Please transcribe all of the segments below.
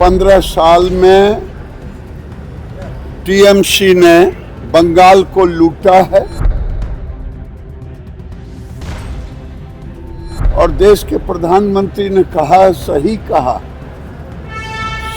15 साल में टीएमसी ने बंगाल को लूटा है और देश के प्रधानमंत्री ने कहा है, सही कहा,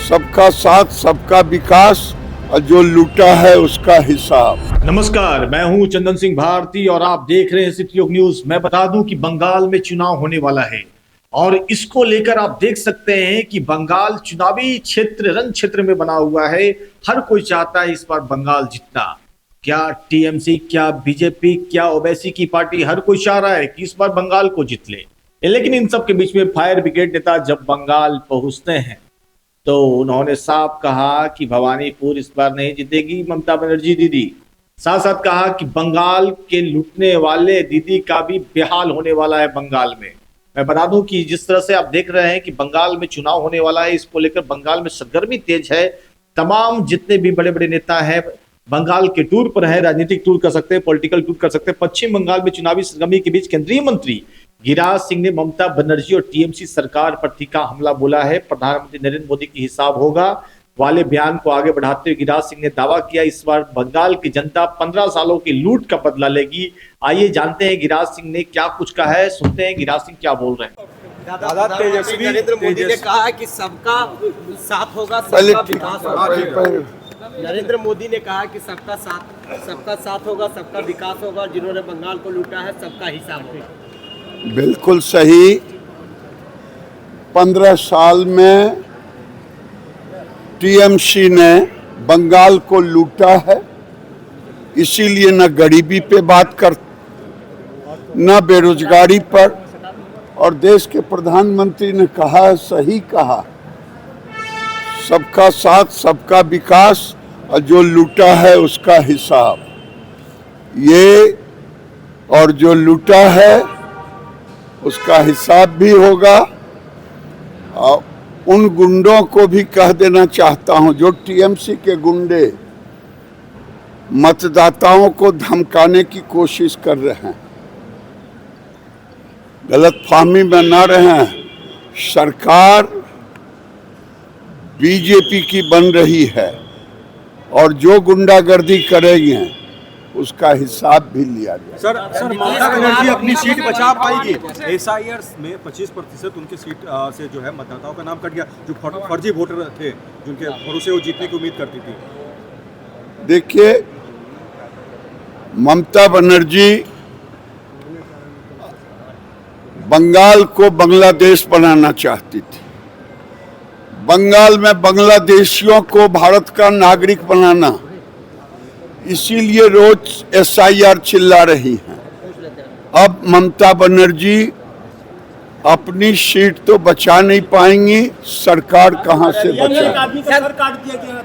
सबका साथ सबका विकास और जो लूटा है उसका हिसाब। नमस्कार, मैं हूं चंदन सिंह भारती और आप देख रहे हैं सिटी योग न्यूज। मैं बता दूं कि बंगाल में चुनाव होने वाला है और इसको लेकर आप देख सकते हैं कि बंगाल चुनावी क्षेत्र रण क्षेत्र में बना हुआ है। हर कोई चाहता है इस बार बंगाल जीतना। क्या टीएमसी, क्या बीजेपी, क्या ओवैसी की पार्टी, हर कोई चाह रहा है कि इस बार बंगाल को जीत ले। लेकिन इन सब के बीच में फायर ब्रिगेड नेता जब बंगाल पहुंचते हैं तो उन्होंने साफ कहा कि भवानीपुर इस बार नहीं जीतेगी ममता बनर्जी दीदी। साथ साथ कहा कि बंगाल के लूटने वाले दीदी का भी बेहाल होने वाला है बंगाल में। मैं बता दूं कि जिस तरह से आप देख रहे हैं कि बंगाल में चुनाव होने वाला है, इसको लेकर बंगाल में सरगर्मी तेज है। तमाम जितने भी बड़े बड़े नेता हैं बंगाल के टूर पर है, राजनीतिक टूर कर सकते हैं, पॉलिटिकल टूर कर सकते हैं। पश्चिम बंगाल में चुनावी सरगर्मी के बीच केंद्रीय मंत्री गिरिराज सिंह ने ममता बनर्जी और टीएमसी सरकार पर तीखा हमला बोला है। प्रधानमंत्री नरेंद्र मोदी की हिसाब होगा वाले बयान को आगे बढ़ाते हुए गिरिराज सिंह ने दावा किया इस बार बंगाल की जनता 15 सालों की लूट का बदला लेगी। आइए जानते हैं गिरिराज सिंह ने क्या कुछ कहा है, सुनते हैं गिरिराज सिंह क्या बोल रहे हैं। दादा तेजस्वी नरेंद्र मोदी ने कहा है कि सबका साथ होगा, सबका विकास होगा। नरेंद्र मोदी ने कहा कि सबका साथ होगा, सबका विकास होगा। जिन्होंने बंगाल को लूटा है सबका हिसाब होगा। बिल्कुल सही। 15 साल में टीएमसी ने बंगाल को लूटा है, इसीलिए न गरीबी पे बात कर, न बेरोजगारी पर। और देश के प्रधानमंत्री ने कहा है, सही कहा, सबका साथ सबका विकास और जो लूटा है उसका हिसाब। ये और जो लूटा है उसका हिसाब भी होगा। और उन गुंडों को भी कह देना चाहता हूं जो टीएमसी के गुंडे मतदाताओं को धमकाने की कोशिश कर रहे हैं, गलतफहमी में न रहें। सरकार बीजेपी की बन रही है और जो गुंडागर्दी करेंगे उसका हिसाब भी लिया जाए। सर ममता बनर्जी अपनी सीट बचा पाएगी? एसआईआर में 25% उनके सीट से जो है मतदाताओं का नाम कट गया, जो फर्जी वोटर थे जिनके भरोसे वो जीतने की उम्मीद करती थी। देखिए, ममता बनर्जी बंगाल को बांग्लादेश बनाना चाहती थी। बंगाल में बांग्लादेशियों को भारत का नागरिक बनाना, इसीलिए रोज एसआईआर चिल्ला रही हैं। अब ममता बनर्जी अपनी सीट तो बचा नहीं पाएंगी, सरकार कहां से बचाएगी?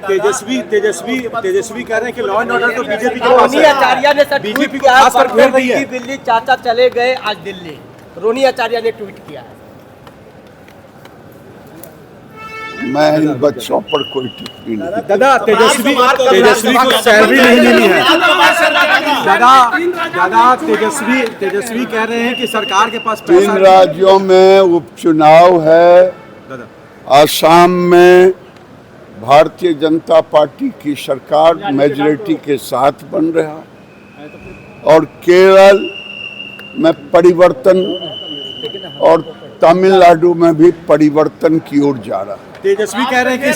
तेजस्वी कह रहे हैं कि लॉ एंड ऑर्डर तो बीजेपी के पास रोनी आचार्य ने बीजेपी को खासकर घेर दी है। दिल्ली चाचा चले गए आज दिल्ली। रोनी आचार्य ने ट्वीट किया है। मैं इन बच्चों पर कोई टिप्पणी नहीं। दादा तेजस्वी को सैलरी नहीं मिली है। दादा तेजस्वी कह रहे हैं कि सरकार के पास 3 राज्यों में उपचुनाव है। आसाम में भारतीय जनता पार्टी की सरकार मेजॉरिटी के साथ बन रहा और केरल में परिवर्तन और तमिलनाडु में भी परिवर्तन की ओर जा रहा है। तेजस्वी कह रहे हैं कि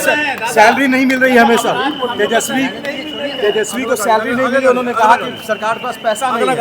सैलरी नहीं मिल रही हमेशा। तेजस्वी को सैलरी नहीं मिली, उन्होंने कहा कि सरकार के पास पैसा नहीं है।